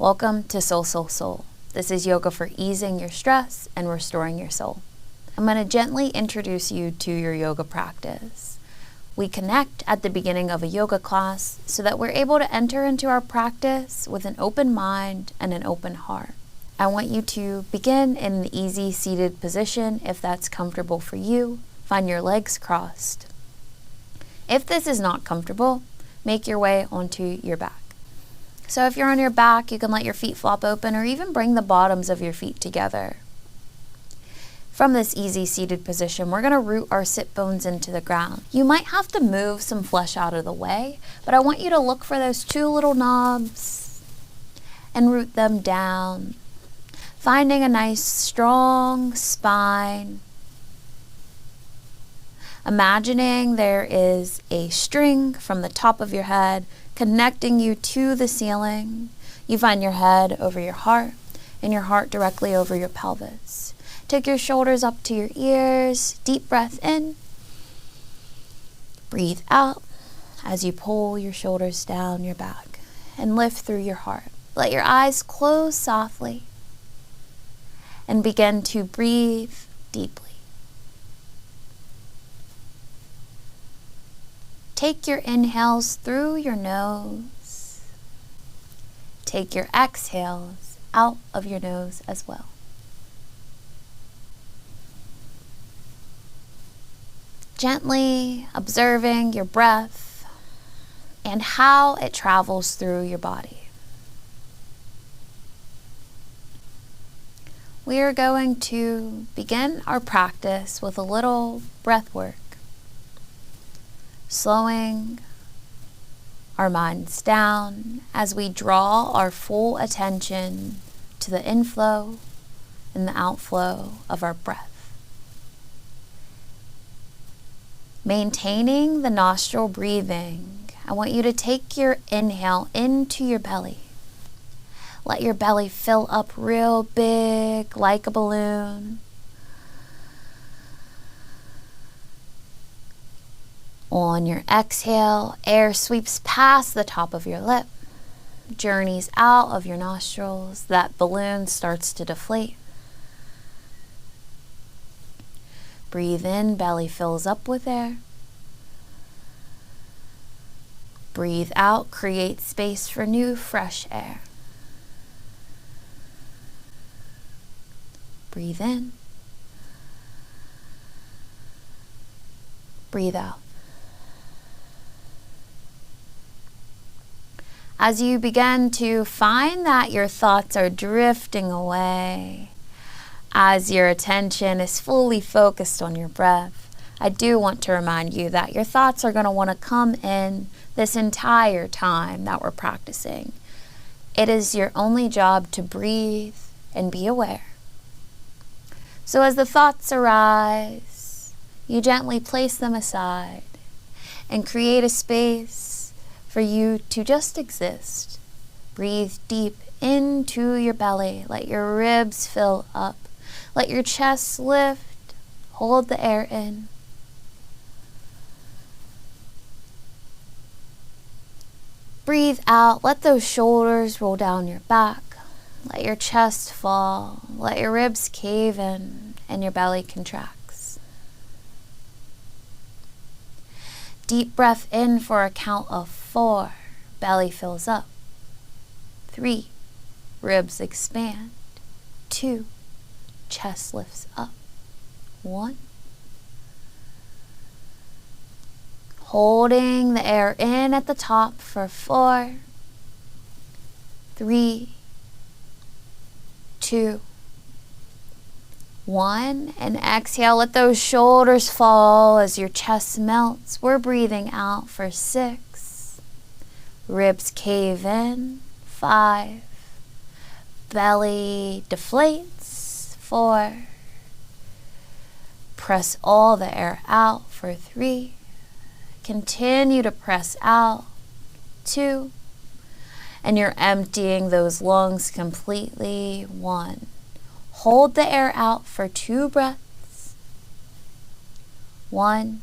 Welcome to Soul, Soul, Soul. This is yoga for easing your stress and restoring your soul. I'm going to gently introduce you to your yoga practice. We connect at the beginning of a yoga class so that we're able to enter into our practice with an open mind and an open heart. I want you to begin in an easy seated position if that's comfortable for you. Find your legs crossed. If this is not comfortable, make your way onto your back. So if you're on your back, you can let your feet flop open or even bring the bottoms of your feet together. From this easy seated position, we're going to root our sit bones into the ground. You might have to move some flesh out of the way, but I want you to look for those two little knobs and root them down, finding a nice strong spine. Imagining there is a string from the top of your head connecting you to the ceiling. You find your head over your heart and your heart directly over your pelvis. Take your shoulders up to your ears. Deep breath in. Breathe out as you pull your shoulders down your back and lift through your heart. Let your eyes close softly and begin to breathe deeply. Take your inhales through your nose. Take your exhales out of your nose as well. Gently observing your breath and how it travels through your body. We are going to begin our practice with a little breath work. Slowing our minds down as we draw our full attention to the inflow and the outflow of our breath. Maintaining the nostril breathing, I want you to take your inhale into your belly. Let your belly fill up real big like a balloon. On your exhale, air sweeps past the top of your lip, journeys out of your nostrils. That balloon starts to deflate. Breathe in, belly fills up with air. Breathe out, create space for new, fresh air. Breathe in. Breathe out. As you begin to find that your thoughts are drifting away, as your attention is fully focused on your breath, I do want to remind you that your thoughts are going to want to come in this entire time that we're practicing. It is your only job to breathe and be aware. So as the thoughts arise, you gently place them aside and create a space for you to just exist. Breathe deep into your belly. Let your ribs fill up. Let your chest lift. Hold the air in. Breathe out. Let those shoulders roll down your back. Let your chest fall. Let your ribs cave in and your belly contracts. Deep breath in for a count of 4. Belly fills up. 3. Ribs expand. 2. Chest lifts up. 1. Holding the air in at the top for 4. 3. 2. 1. And exhale. Let those shoulders fall as your chest melts. We're breathing out for 6. Ribs cave in. 5. Belly deflates. 4. Press all the air out for 3. Continue to press out. 2. And you're emptying those lungs completely. 1. Hold the air out for 2 breaths. 1,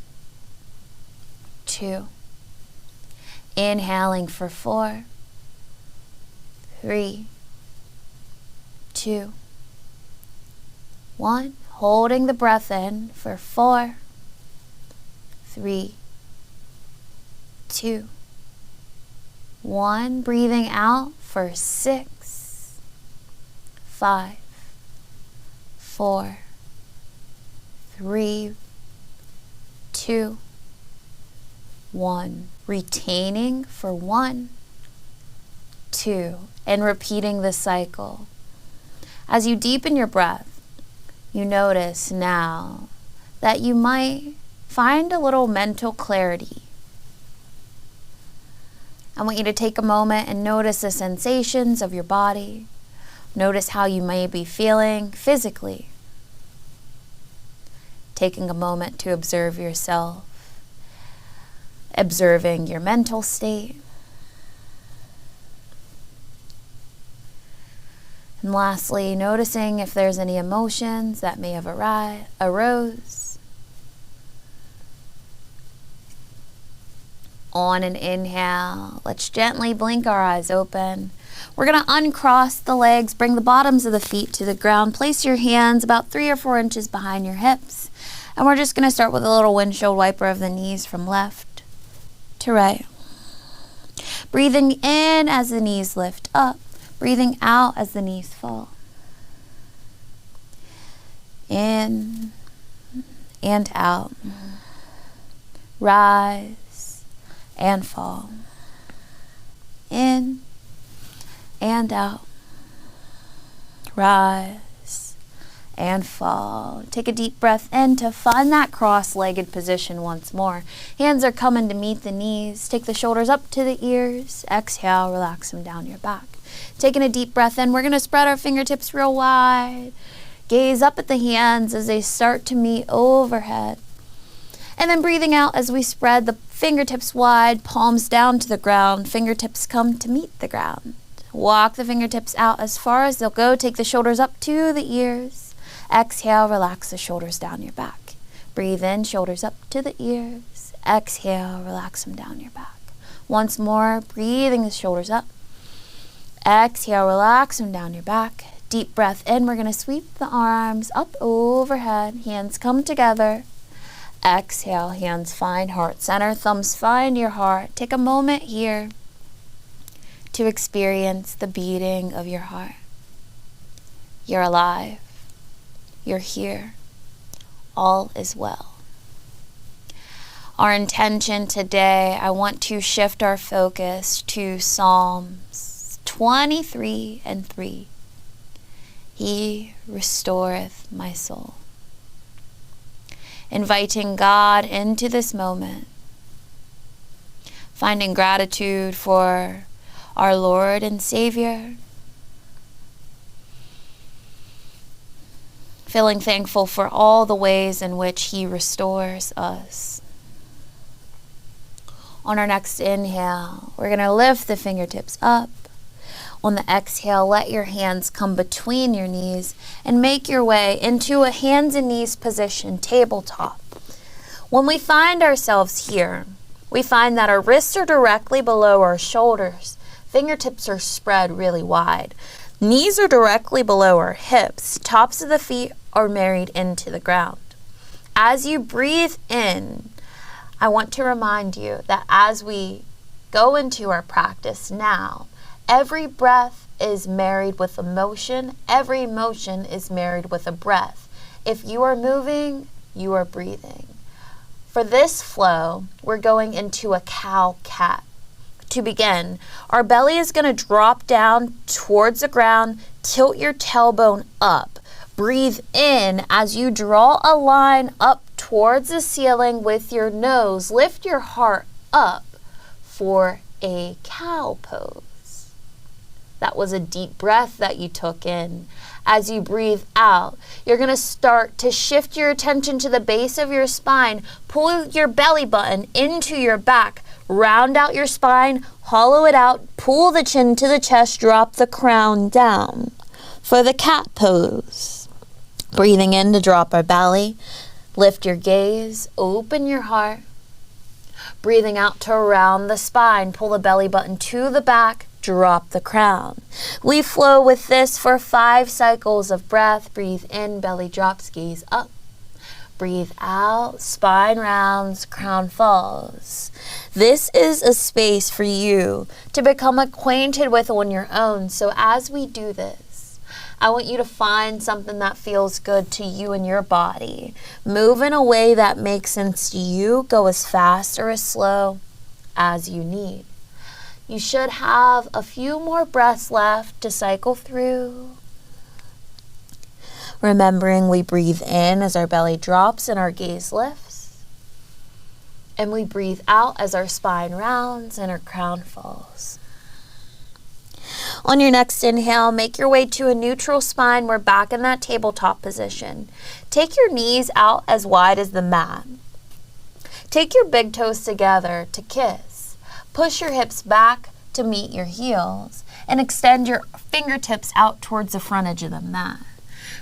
2. Inhaling for 4, 3, 2, 1. Holding the breath in for 4, 3, 2, 1. Breathing out for 6, 5, 4, 3, 2, 1. Retaining for 1, 2, and repeating the cycle. As you deepen your breath, you notice now that you might find a little mental clarity. I want you to take a moment and notice the sensations of your body. Notice how you may be feeling physically. Taking a moment to observe yourself, observing your mental state. And lastly, noticing if there's any emotions that may have arose. On an inhale, let's gently blink our eyes open. We're going to uncross the legs, bring the bottoms of the feet to the ground. Place your hands about 3 or 4 inches behind your hips. And we're just going to start with a little windshield wiper of the knees from left to right. Breathing in as the knees lift up. Breathing out as the knees fall. In and out. Rise and fall. In and out. Rise and fall. Take a deep breath in to find that cross-legged position once more. Hands are coming to meet the knees. Take the shoulders up to the ears. Exhale, relax them down your back. Taking a deep breath in, we're going to spread our fingertips real wide. Gaze up at the hands as they start to meet overhead. And then breathing out as we spread the fingertips wide, palms down to the ground, fingertips come to meet the ground. Walk the fingertips out as far as they'll go. Take the shoulders up to the ears. Exhale, relax the shoulders down your back. Breathe in, shoulders up to the ears. Exhale, relax them down your back. Once more, breathing the shoulders up. Exhale, relax them down your back. Deep breath in. We're going to sweep the arms up overhead. Hands come together. Exhale, hands find heart center. Thumbs find your heart. Take a moment here to experience the beating of your heart. You're alive. You're here. All is well. Our intention today, I want to shift our focus to Psalms 23 and 3. He restoreth my soul. Inviting God into this moment. Finding gratitude for our Lord and Savior. Feeling thankful for all the ways in which He restores us. On our next inhale, we're going to lift the fingertips up. On the exhale, let your hands come between your knees and make your way into a hands and knees position, tabletop. When we find ourselves here, we find that our wrists are directly below our shoulders. Fingertips are spread really wide. Knees are directly below our hips. Tops of the feet are married into the ground. As you breathe in, I want to remind you that as we go into our practice now, every breath is married with a motion. Every motion is married with a breath. If you are moving, you are breathing. For this flow, we're going into a cow-cat. To begin, our belly is going to drop down towards the ground. Tilt your tailbone up. Breathe in as you draw a line up towards the ceiling with your nose. Lift your heart up for a cow pose. That was a deep breath that you took in. As you breathe out, you're going to start to shift your attention to the base of your spine. Pull your belly button into your back. Round out your spine, hollow it out, pull the chin to the chest, drop the crown down. For the cat pose, breathing in to drop our belly, lift your gaze, open your heart. Breathing out to round the spine, pull the belly button to the back, drop the crown. We flow with this for 5 cycles of breath. Breathe in, belly drops, gaze up. Breathe out, spine rounds, crown falls. This is a space for you to become acquainted with on your own. So as we do this, I want you to find something that feels good to you and your body. Move in a way that makes sense to you. Go as fast or as slow as you need. You should have a few more breaths left to cycle through. Remembering we breathe in as our belly drops and our gaze lifts. And we breathe out as our spine rounds and our crown falls. On your next inhale, make your way to a neutral spine. We're back in that tabletop position. Take your knees out as wide as the mat. Take your big toes together to kiss. Push your hips back to meet your heels. And extend your fingertips out towards the front edge of the mat.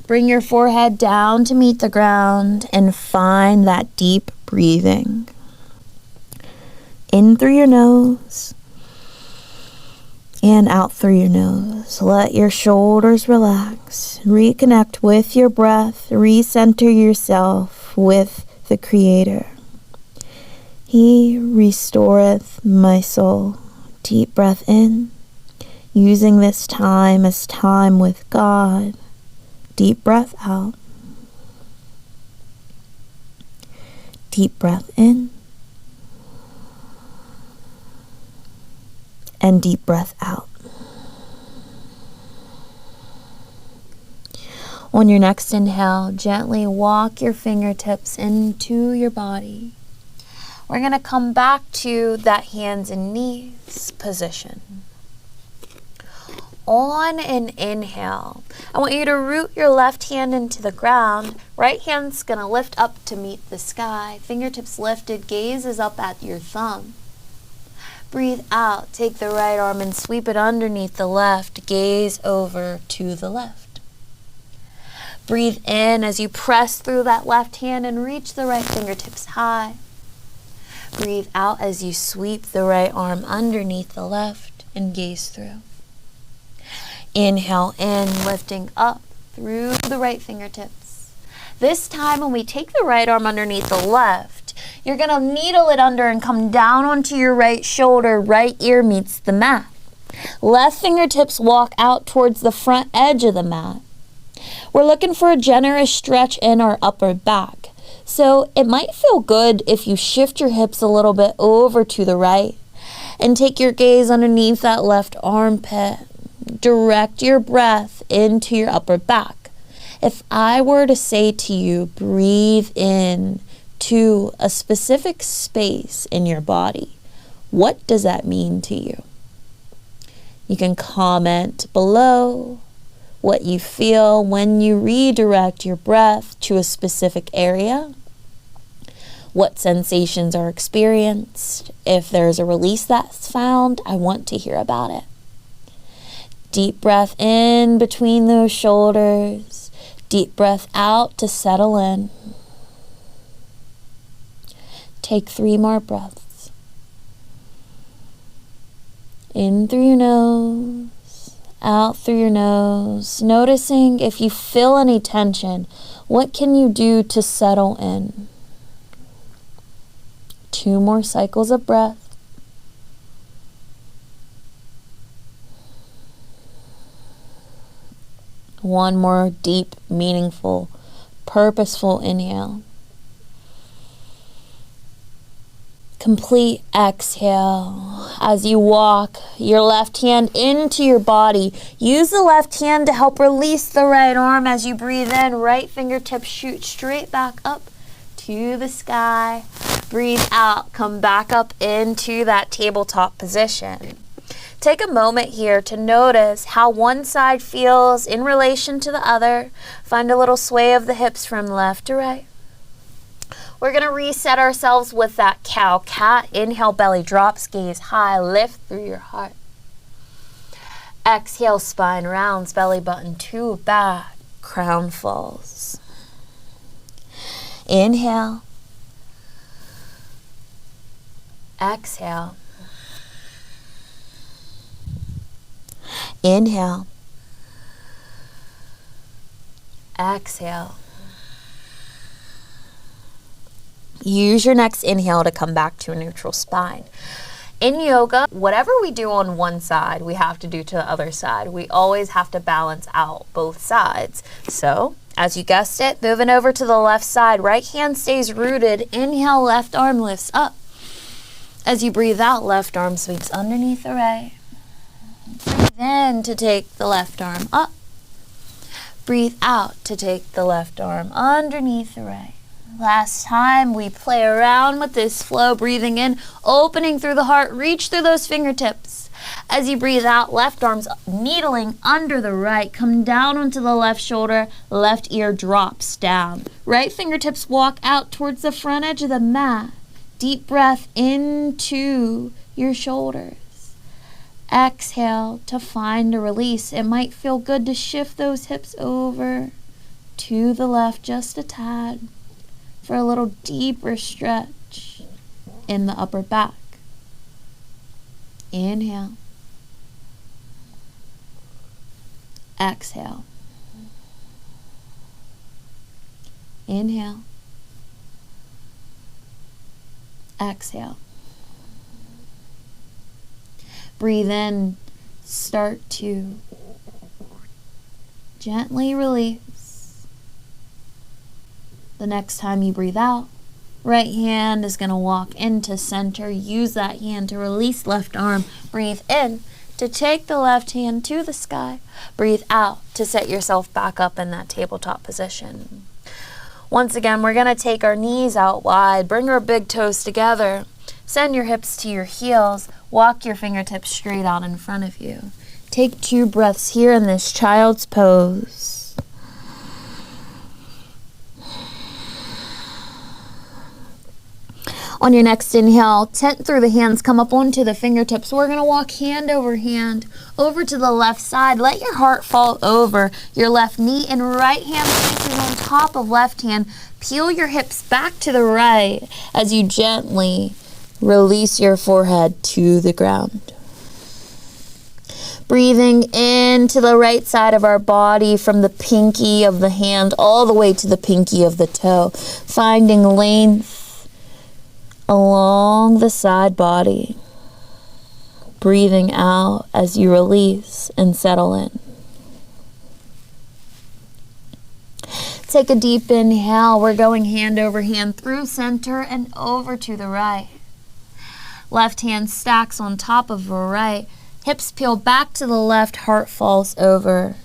Bring your forehead down to meet the ground and find that deep breathing. In through your nose and out through your nose. Let your shoulders relax. Reconnect with your breath. Recenter yourself with the Creator. He restoreth my soul. Deep breath in, using this time as time with God. Deep breath out. Deep breath in. And deep breath out. On your next inhale, gently walk your fingertips into your body. We're going to come back to that hands and knees position. On an inhale, I want you to root your left hand into the ground. Right hand's going to lift up to meet the sky. Fingertips lifted, gaze is up at your thumb. Breathe out, take the right arm and sweep it underneath the left. Gaze over to the left. Breathe in as you press through that left hand and reach the right fingertips high. Breathe out as you sweep the right arm underneath the left and gaze through. Inhale in, lifting up through the right fingertips. This time when we take the right arm underneath the left, you're going to needle it under and come down onto your right shoulder. Right ear meets the mat. Left fingertips walk out towards the front edge of the mat. We're looking for a generous stretch in our upper back. So it might feel good if you shift your hips a little bit over to the right and take your gaze underneath that left armpit. Direct your breath into your upper back. If I were to say to you, breathe in to a specific space in your body, what does that mean to you? You can comment below what you feel when you redirect your breath to a specific area, what sensations are experienced. If there's a release that's found, I want to hear about it. Deep breath in between those shoulders. Deep breath out to settle in. Take 3 more breaths. In through your nose, out through your nose. Noticing if you feel any tension, what can you do to settle in? 2 more cycles of breath. One more deep, meaningful, purposeful inhale. Complete exhale. As you walk your left hand into your body, use the left hand to help release the right arm as you breathe in. Right fingertips shoot straight back up to the sky. Breathe out, come back up into that tabletop position. Take a moment here to notice how one side feels in relation to the other. Find a little sway of the hips from left to right. We're going to reset ourselves with that cow-cat. Inhale, belly drops, gaze high, lift through your heart. Exhale, spine rounds, belly button to back, crown falls. Inhale. Exhale. Inhale. Exhale. Use your next inhale to come back to a neutral spine. In yoga, whatever we do on one side, we have to do to the other side. We always have to balance out both sides. So, as you guessed it, moving over to the left side, right hand stays rooted. Inhale, left arm lifts up. As you breathe out, left arm sweeps underneath the right. Breathe in to take the left arm up. Breathe out to take the left arm underneath the right. Last time, we play around with this flow, breathing in, opening through the heart, reach through those fingertips. As you breathe out, left arm's needling under the right, come down onto the left shoulder, left ear drops down. Right fingertips walk out towards the front edge of the mat. Deep breath into your shoulders. Exhale to find a release. It might feel good to shift those hips over to the left just a tad, for a little deeper stretch in the upper back. Inhale. Exhale. Inhale. Exhale. Breathe in. Start to gently release. The next time you breathe out, right hand is going to walk into center. Use that hand to release left arm. Breathe in to take the left hand to the sky. Breathe out to set yourself back up in that tabletop position. Once again, we're going to take our knees out wide. Bring our big toes together. Send your hips to your heels. Walk your fingertips straight out in front of you. Take 2 breaths here in this child's pose. On your next inhale, tent through the hands, come up onto the fingertips. We're going to walk hand over hand over to the left side. Let your heart fall over your left knee and right hand places on top of left hand. Peel your hips back to the right as you gently release your forehead to the ground. Breathing into the right side of our body from the pinky of the hand all the way to the pinky of the toe. Finding length along the side body. Breathing out as you release and settle in. Take a deep inhale. We're going hand over hand through center and over to the right. Left hand stacks on top of the right. Hips peel back to the left. Heart falls over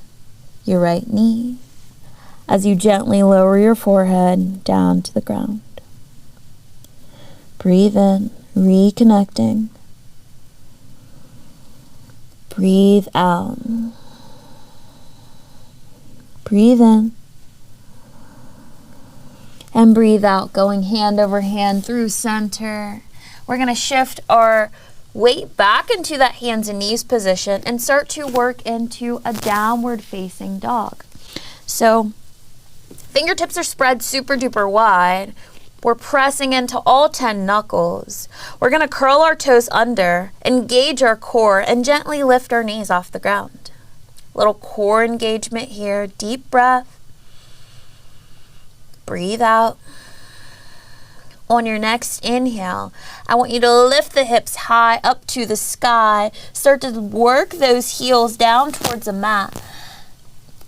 your right knee as you gently lower your forehead down to the ground. Breathe in, reconnecting. Breathe out. Breathe in. And breathe out, going hand over hand through center. We're going to shift our weight back into that hands and knees position and start to work into a downward facing dog. So, fingertips are spread super duper wide. We're pressing into all 10 knuckles. We're going to curl our toes under, engage our core, and gently lift our knees off the ground. Little core engagement here. Deep breath. Breathe out. On your next inhale, I want you to lift the hips high up to the sky. Start to work those heels down towards the mat.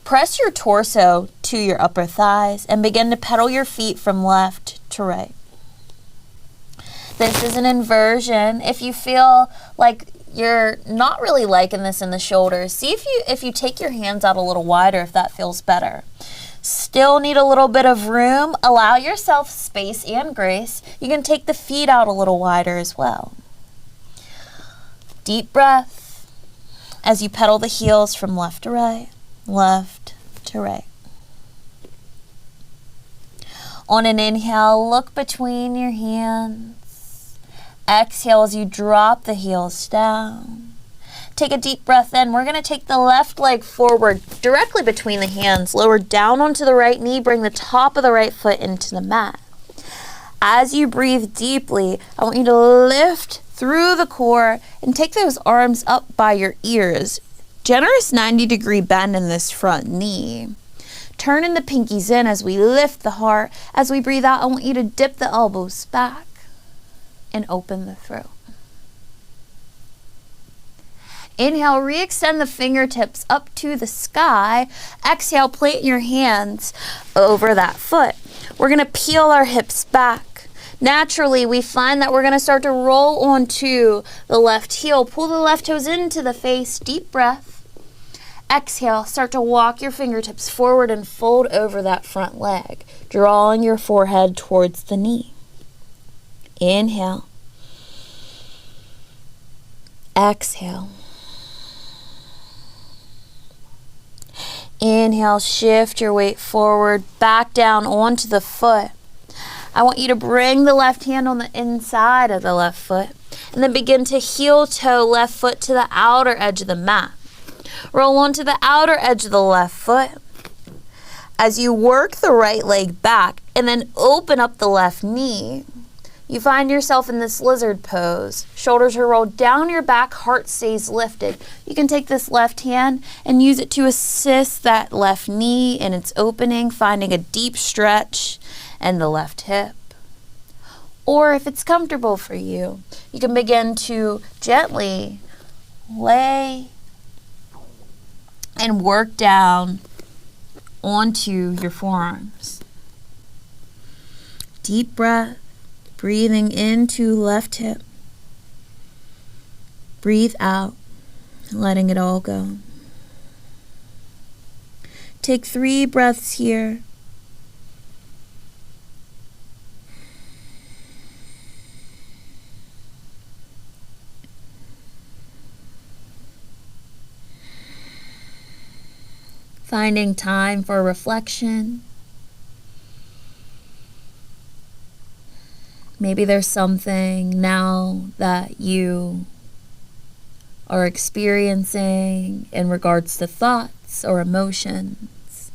Press your torso to your upper thighs and begin to pedal your feet from left to right. This is an inversion. If you feel like you're not really liking this in the shoulders, see if you take your hands out a little wider, if that feels better. Still need a little bit of room. Allow yourself space and grace. You can take the feet out a little wider as well. Deep breath as you pedal the heels from left to right, left to right. On an inhale, look between your hands. Exhale as you drop the heels down. Take a deep breath in. We're going to take the left leg forward directly between the hands. Lower down onto the right knee. Bring the top of the right foot into the mat. As you breathe deeply, I want you to lift through the core and take those arms up by your ears. generous 90-degree bend in this front knee. Turning the pinkies in as we lift the heart. As we breathe out, I want you to dip the elbows back and open the throat. Inhale, re-extend the fingertips up to the sky. Exhale, plant your hands over that foot. We're going to peel our hips back. Naturally, we find that we're going to start to roll onto the left heel. Pull the left toes into the face. Deep breath. Exhale, start to walk your fingertips forward and fold over that front leg, drawing your forehead towards the knee. Inhale. Exhale. Inhale, shift your weight forward, back down onto the foot. I want you to bring the left hand on the inside of the left foot and then begin to heel toe left foot to the outer edge of the mat. Roll onto the outer edge of the left foot. As you work the right leg back and then open up the left knee, you find yourself in this lizard pose. Shoulders are rolled down your back, heart stays lifted. You can take this left hand and use it to assist that left knee in its opening, finding a deep stretch in the left hip. Or if it's comfortable for you, you can begin to gently lay and work down onto your forearms. Deep breath, breathing into left hip. Breathe out, letting it all go. Take 3 breaths here. Finding time for reflection. Maybe there's something now that you are experiencing in regards to thoughts or emotions.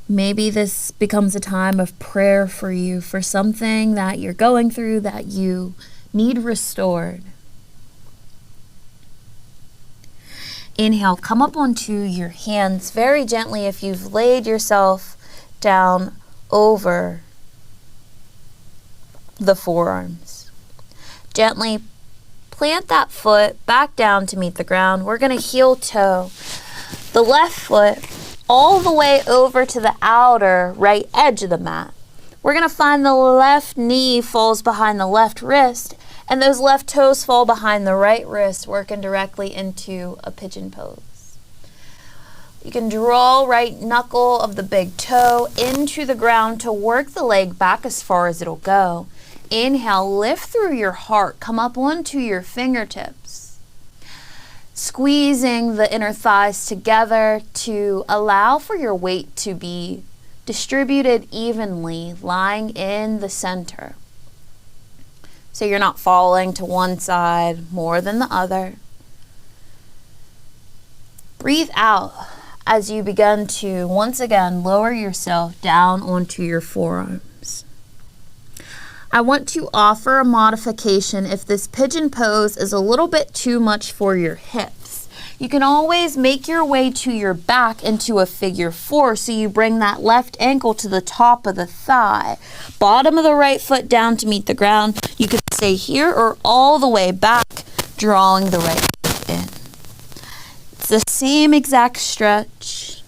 Maybe this becomes a time of prayer for you, for something that you're going through that you need restored. Inhale, come up onto your hands very gently if you've laid yourself down over the forearms. Gently plant that foot back down to meet the ground. We're going to heel toe the left foot all the way over to the outer right edge of the mat. We're going to find the left knee falls behind the left wrist, and those left toes fall behind the right wrist, working directly into a pigeon pose. You can draw right knuckle of the big toe into the ground to work the leg back as far as it'll go. Inhale, lift through your heart, come up onto your fingertips. Squeezing the inner thighs together to allow for your weight to be distributed evenly, lying in the center. So you're not falling to one side more than the other. Breathe out as you begin to once again lower yourself down onto your forearms. I want to offer a modification if this pigeon pose is a little bit too much for your hips. You can always make your way to your back into a figure 4, so you bring that left ankle to the top of the thigh. Bottom of the right foot down to meet the ground. You could stay here or all the way back, drawing the right foot in. It's the same exact stretch.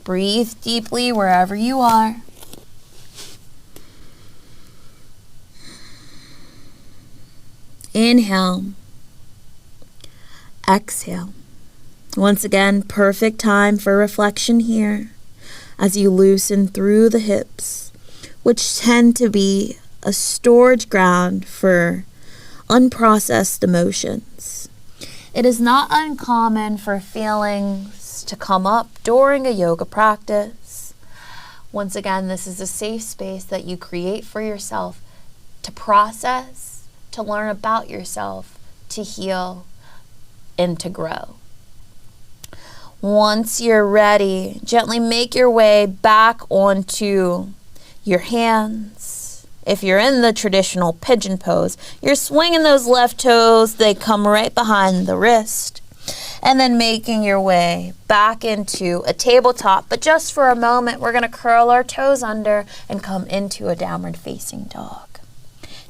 Breathe deeply wherever you are. Inhale. Exhale. Once again, perfect time for reflection here as you loosen through the hips, which tend to be a storage ground for unprocessed emotions. It is not uncommon for feelings to come up during a yoga practice. Once again, this is a safe space that you create for yourself to process, to learn about yourself, to heal, and to grow. Once you're ready, gently make your way back onto your hands If you're in the traditional pigeon pose, you're swinging those left toes, they come right behind the wrist. And then making your way back into a tabletop. But just for a moment, we're going to curl our toes under and come into a downward facing dog.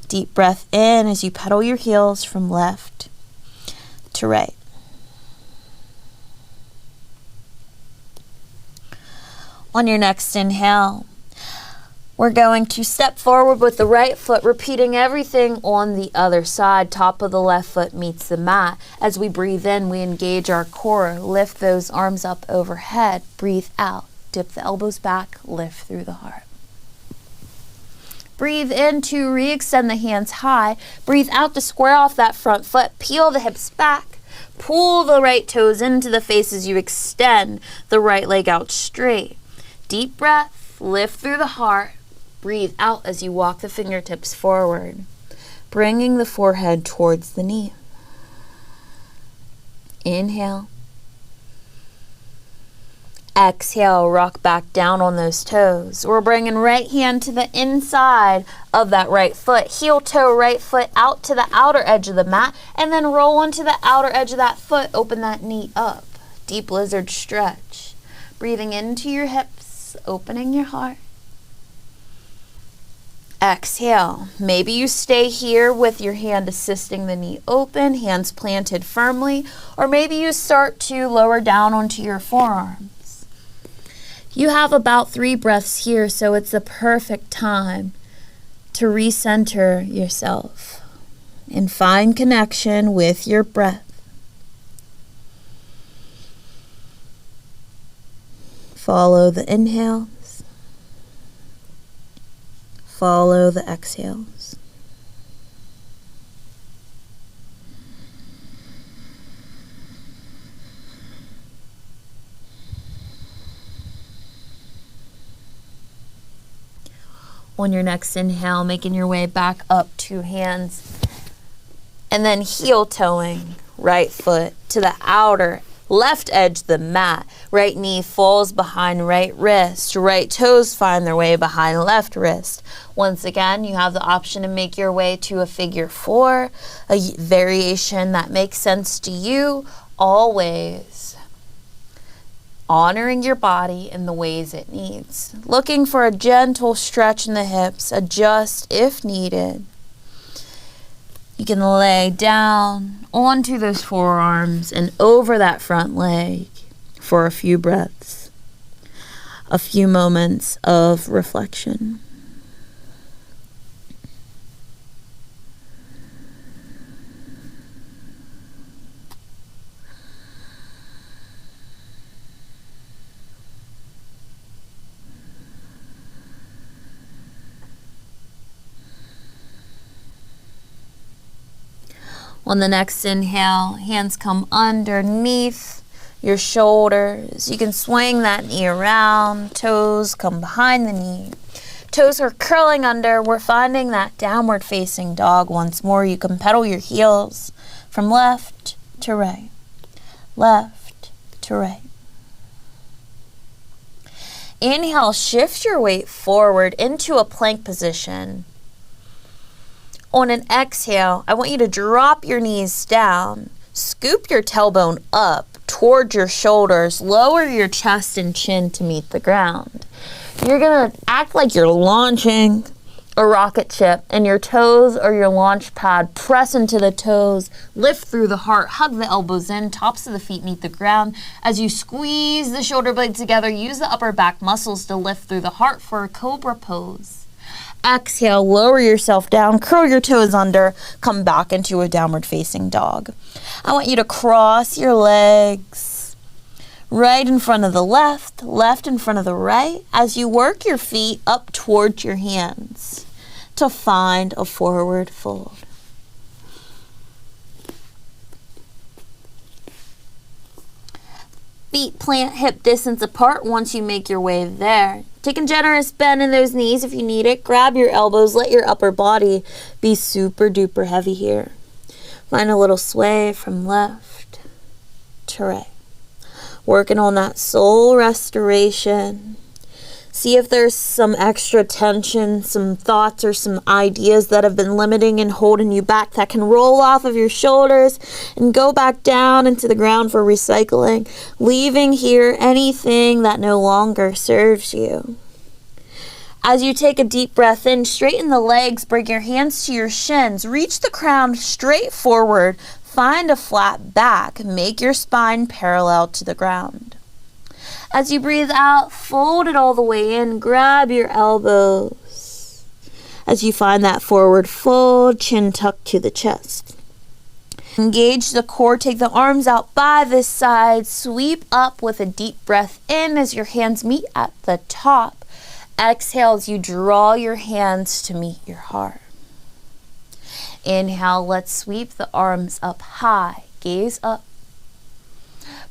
Deep breath in as you pedal your heels from left to right. On your next inhale, we're going to step forward with the right foot, repeating everything on the other side. Top of the left foot meets the mat. As we breathe in, we engage our core. Lift those arms up overhead. Breathe out. Dip the elbows back. Lift through the heart. Breathe in to re-extend the hands high. Breathe out to square off that front foot. Peel the hips back. Pull the right toes into the face as you extend the right leg out straight. Deep breath. Lift through the heart. Breathe out as you walk the fingertips forward, bringing the forehead towards the knee. Inhale. Exhale, rock back down on those toes. We're bringing right hand to the inside of that right foot. Heel toe right foot out to the outer edge of the mat, and then roll onto the outer edge of that foot. Open that knee up. Deep lizard stretch. Breathing into your hips, opening your heart. Exhale. Maybe you stay here with your hand assisting the knee open, hands planted firmly, or maybe you start to lower down onto your forearms. You have about 3 breaths here, so it's the perfect time to recenter yourself and find connection with your breath. Follow the inhale. Follow the exhales. On your next inhale, making your way back up to hands, and then heel toeing right foot to the outer left edge of the mat. Right knee falls behind right wrist. Right toes find their way behind left wrist. Once again, you have the option to make your way to a figure 4, a variation that makes sense to you. Always honoring your body in the ways it needs. Looking for a gentle stretch in the hips. Adjust if needed. You can lay down onto those forearms and over that front leg for a few breaths, a few moments of reflection. On the next inhale, hands come underneath your shoulders. You can swing that knee around. Toes come behind the knee. Toes are curling under. We're finding that downward facing dog once more. You can pedal your heels from left to right. Left to right. Inhale, shift your weight forward into a plank position. On an exhale, I want you to drop your knees down, scoop your tailbone up towards your shoulders, lower your chest and chin to meet the ground. You're gonna act like you're launching a rocket ship, and your toes or your launch pad press into the toes, lift through the heart, hug the elbows in, tops of the feet meet the ground. As you squeeze the shoulder blades together, use the upper back muscles to lift through the heart for a cobra pose. Exhale, lower yourself down, curl your toes under, come back into a downward facing dog. I want you to cross your legs, right in front of the left, left in front of the right, as you work your feet up towards your hands to find a forward fold. Feet plant hip distance apart once you make your way there. Take a generous bend in those knees if you need it. Grab your elbows, let your upper body be super duper heavy here. Find a little sway from left to right. Working on that soul restoration. See if there's some extra tension, some thoughts or some ideas that have been limiting and holding you back that can roll off of your shoulders and go back down into the ground for recycling, leaving here anything that no longer serves you. As you take a deep breath in, straighten the legs, bring your hands to your shins, reach the crown straight forward, find a flat back, make your spine parallel to the ground. As you breathe out, fold it all the way in, grab your elbows. As you find that forward fold, chin tucked to the chest. Engage the core, take the arms out by the side, sweep up with a deep breath in as your hands meet at the top. Exhale as you draw your hands to meet your heart. Inhale, let's sweep the arms up high, gaze up.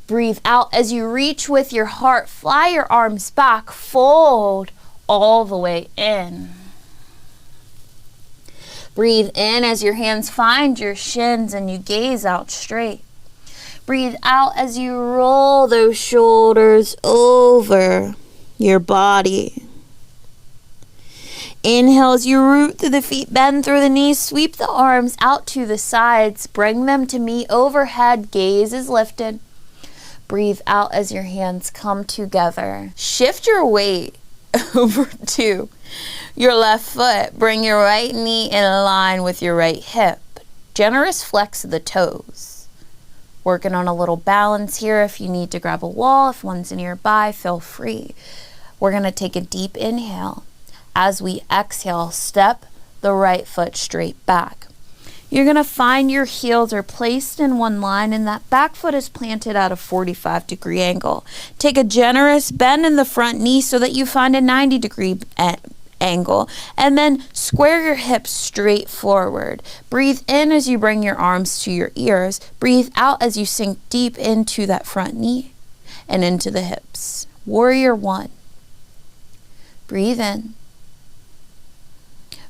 Breathe out as you reach with your heart, fly your arms back, fold all the way in. Breathe in as your hands find your shins and you gaze out straight. Breathe out as you roll those shoulders over your body. Inhale as you root through the feet, bend through the knees, sweep the arms out to the sides, bring them to meet overhead, gaze is lifted. Breathe out as your hands come together. Shift your weight over to your left foot. Bring your right knee in line with your right hip. Generous flex of the toes. Working on a little balance here. If you need to grab a wall, if one's nearby, feel free. We're going to take a deep inhale. As we exhale, step the right foot straight back. You're going to find your heels are placed in one line and that back foot is planted at a 45-degree angle. Take a generous bend in the front knee so that you find a 90-degree angle, and then square your hips straight forward. Breathe in as you bring your arms to your ears. Breathe out as you sink deep into that front knee and into the hips. Warrior one. Breathe in.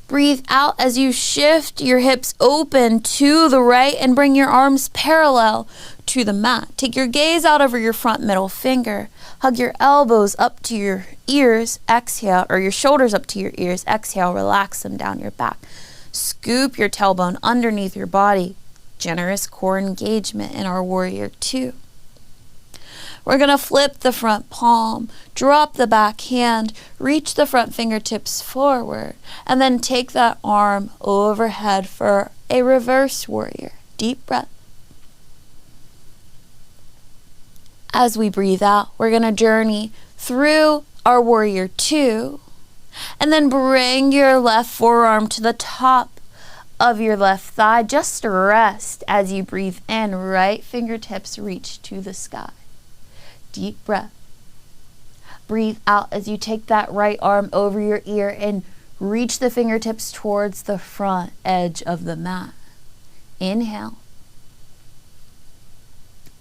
Breathe out as you shift your hips open to the right and bring your arms parallel to the mat. Take your gaze out over your front middle finger. Hug your elbows up to your ears. Exhale, or your shoulders up to your ears. Exhale, relax them down your back. Scoop your tailbone underneath your body. Generous core engagement in our warrior two. We're going to flip the front palm, drop the back hand, reach the front fingertips forward, and then take that arm overhead for a reverse warrior. Deep breath. As we breathe out, we're going to journey through our warrior two, and then bring your left forearm to the top of your left thigh. Just rest as you breathe in. Right fingertips reach to the sky. Deep breath. Breathe out as you take that right arm over your ear and reach the fingertips towards the front edge of the mat. Inhale.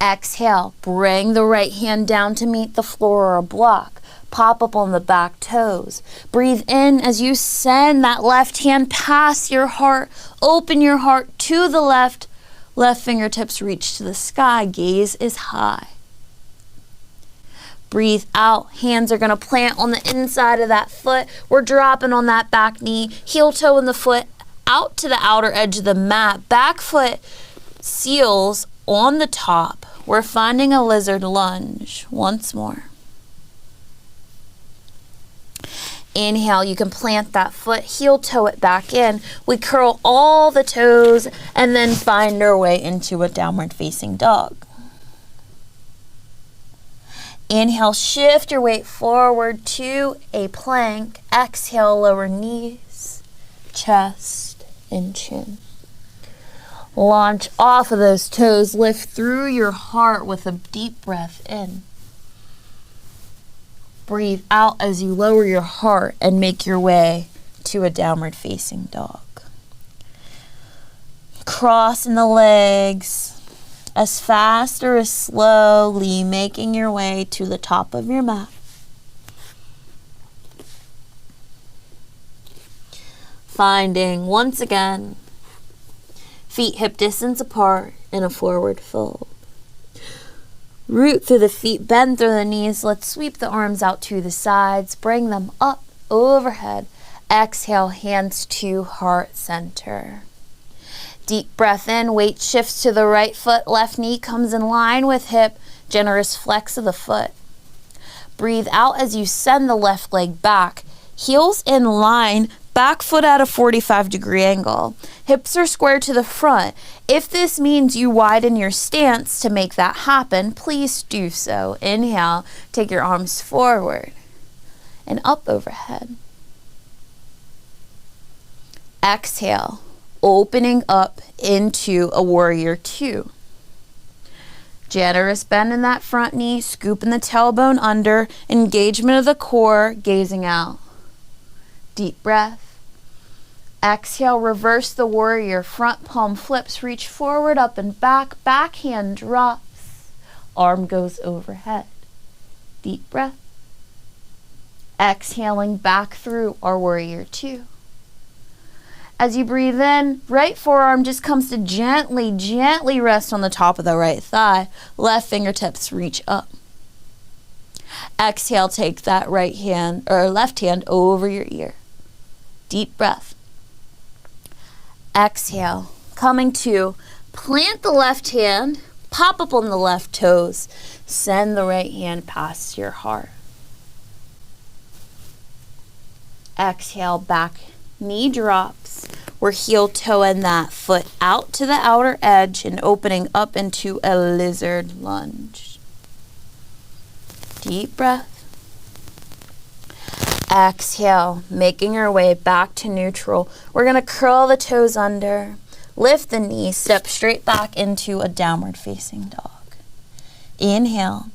Exhale. Bring the right hand down to meet the floor or a block. Pop up on the back toes. Breathe in as you send that left hand past your heart. Open your heart to the left. Left fingertips reach to the sky. Gaze is high. Breathe out. Hands are going to plant on the inside of that foot. We're dropping on that back knee. Heel toe in the foot out to the outer edge of the mat. Back foot seals on the top. We're finding a lizard lunge. Once more. Inhale, you can plant that foot, heel toe it back in. We curl all the toes and then find our way into a downward facing dog. Inhale, shift your weight forward to a plank. Exhale, lower knees, chest, and chin. Launch off of those toes. Lift through your heart with a deep breath in. Breathe out as you lower your heart and make your way to a downward facing dog. Crossing the legs. As fast or as slowly making your way to the top of your mat. Finding, once again, feet hip distance apart in a forward fold. Root through the feet, bend through the knees. Let's sweep the arms out to the sides. Bring them up, overhead. Exhale, hands to heart center. Deep breath in, weight shifts to the right foot. Left knee comes in line with hip. Generous flex of the foot. Breathe out as you send the left leg back. Heels in line, back foot at a 45-degree angle. Hips are square to the front. If this means you widen your stance to make that happen, please do so. Inhale, take your arms forward and up overhead. Exhale, opening up into a warrior two. Generous bend in that front knee, scooping the tailbone under, engagement of the core, gazing out. Deep breath. Exhale, reverse the warrior. Front palm flips, reach forward, up and back. Back hand drops. Arm goes overhead. Deep breath. Exhaling back through our warrior two. As you breathe in, right forearm just comes to gently rest on the top of the right thigh. Left fingertips reach up. Exhale, take that right hand or left hand over your ear. Deep breath. Exhale, coming to plant the left hand, pop up on the left toes, send the right hand past your heart. Exhale, back knee drops. We're heel toeing that foot out to the outer edge and opening up into a lizard lunge. Deep breath. Exhale, making our way back to neutral. We're going to curl the toes under, lift the knees, step straight back into a downward facing dog. Inhale.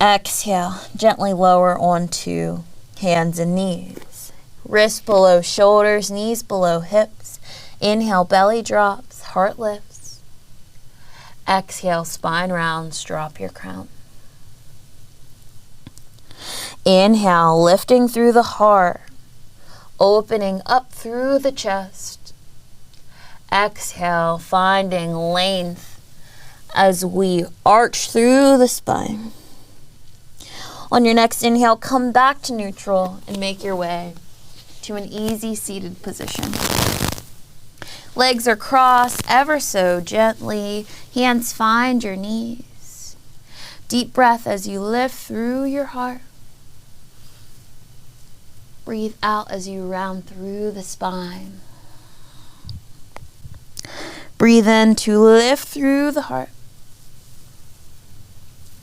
Exhale, gently lower onto hands and knees. Wrists below shoulders, knees below hips. Inhale, belly drops, heart lifts. Exhale, spine rounds, drop your crown. Inhale, lifting through the heart, opening up through the chest. Exhale, finding length as we arch through the spine. On your next inhale, come back to neutral and make your way to an easy seated position. Legs are crossed ever so gently. Hands find your knees. Deep breath as you lift through your heart. Breathe out as you round through the spine. Breathe in to lift through the heart.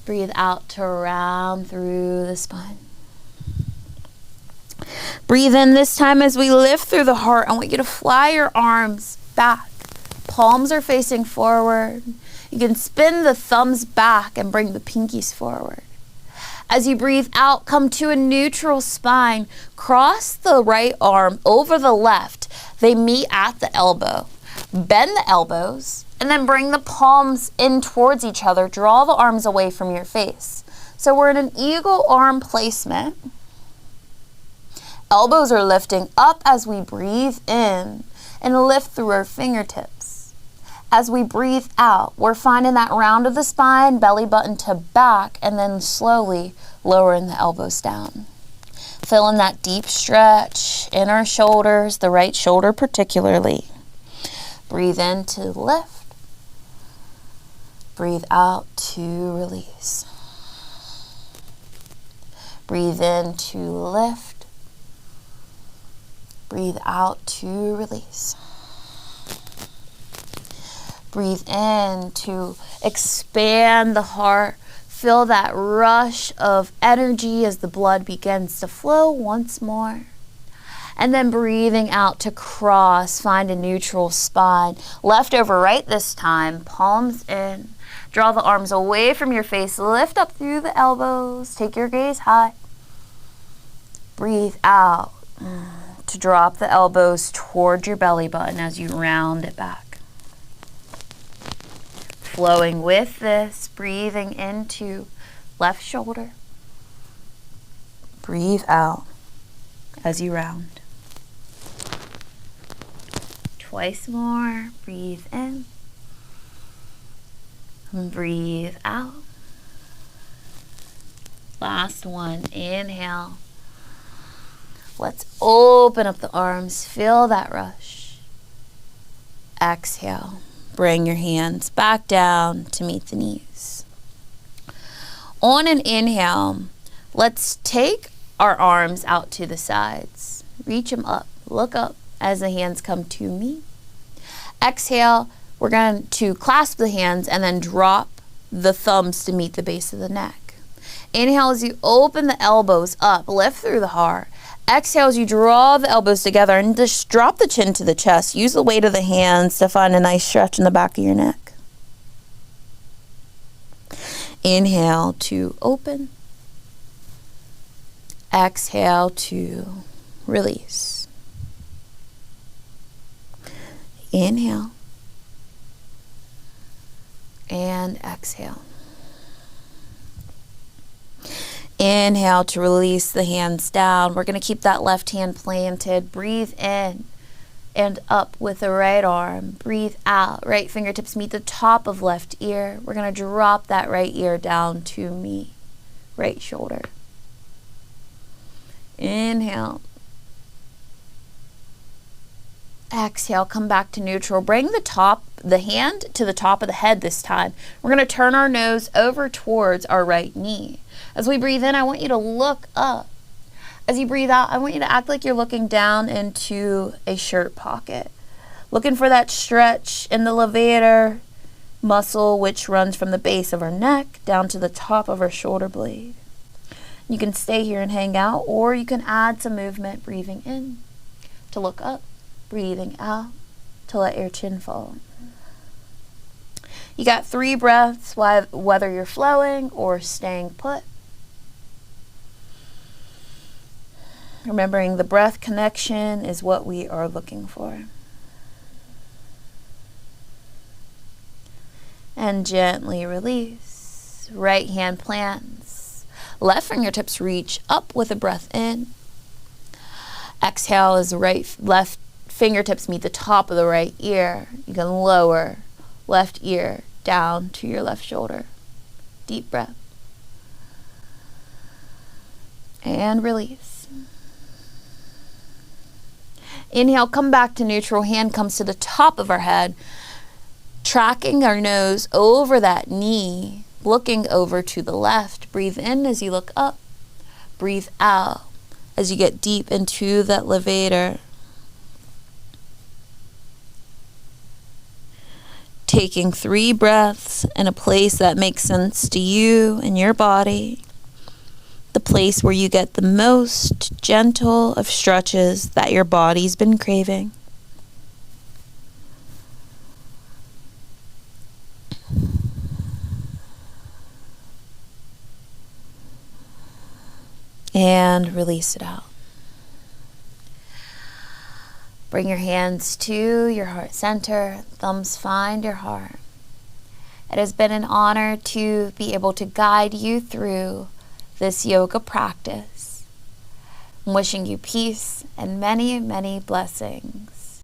Breathe out to round through the spine. Breathe in this time as we lift through the heart. I want you to fly your arms back. Palms are facing forward. You can spin the thumbs back and bring the pinkies forward. As you breathe out, come to a neutral spine. Cross the right arm over the left. They meet at the elbow. Bend the elbows and then bring the palms in towards each other. Draw the arms away from your face. So we're in an eagle arm placement. Elbows are lifting up as we breathe in and lift through our fingertips. As we breathe out, we're finding that round of the spine, belly button to back, and then slowly lowering the elbows down. Feeling that deep stretch in our shoulders, the right shoulder particularly. Breathe in to lift. Breathe out to release. Breathe in to lift. Breathe out to release. Breathe in to expand the heart. Feel that rush of energy as the blood begins to flow once more. And then breathing out to cross, find a neutral spine. Left over right this time, palms in. Draw the arms away from your face. Lift up through the elbows. Take your gaze high. Breathe out to drop the elbows toward your belly button as you round it back. Flowing with this, breathing into left shoulder. Breathe out as you round. Twice more. Breathe in. And breathe out. Last one. Inhale. Let's open up the arms. Feel that rush. Exhale. Bring your hands back down to meet the knees. On an inhale, let's take our arms out to the sides. Reach them up. Look up as the hands come to me. Exhale, we're going to clasp the hands and then drop the thumbs to meet the base of the neck. Inhale as you open the elbows up, lift through the heart. Exhale as you draw the elbows together and just drop the chin to the chest. Use the weight of the hands to find a nice stretch in the back of your neck. Inhale to open. Exhale to release. Inhale. And exhale. Inhale to release the hands down. We're going to keep that left hand planted. Breathe in and up with the right arm. Breathe out. Right fingertips meet the top of left ear. We're going to drop that right ear down to meet right shoulder. Inhale. Exhale, come back to neutral. Bring the hand to the top of the head this time. We're going to turn our nose over towards our right knee. As we breathe in, I want you to look up. As you breathe out, I want you to act like you're looking down into a shirt pocket. Looking for that stretch in the levator muscle, which runs from the base of our neck down to the top of our shoulder blade. You can stay here and hang out, or you can add some movement, breathing in to look up, breathing out to let your chin fall. You got 3 breaths, whether you're flowing or staying put. Remembering the breath connection is what we are looking for. And gently release. Right hand plants. Left fingertips reach up with a breath in. Exhale as left fingertips meet the top of the right ear. You can lower left ear down to your left shoulder. Deep breath. And release. Inhale, come back to neutral. Hand comes to the top of our head. Tracking our nose over that knee. Looking over to the left. Breathe in as you look up. Breathe out as you get deep into that levator. Taking 3 breaths in a place that makes sense to you and your body. The place where you get the most gentle of stretches that your body's been craving. And release it out. Bring your hands to your heart center. Thumbs find your heart. It has been an honor to be able to guide you through this yoga practice. I'm wishing you peace and many, many blessings.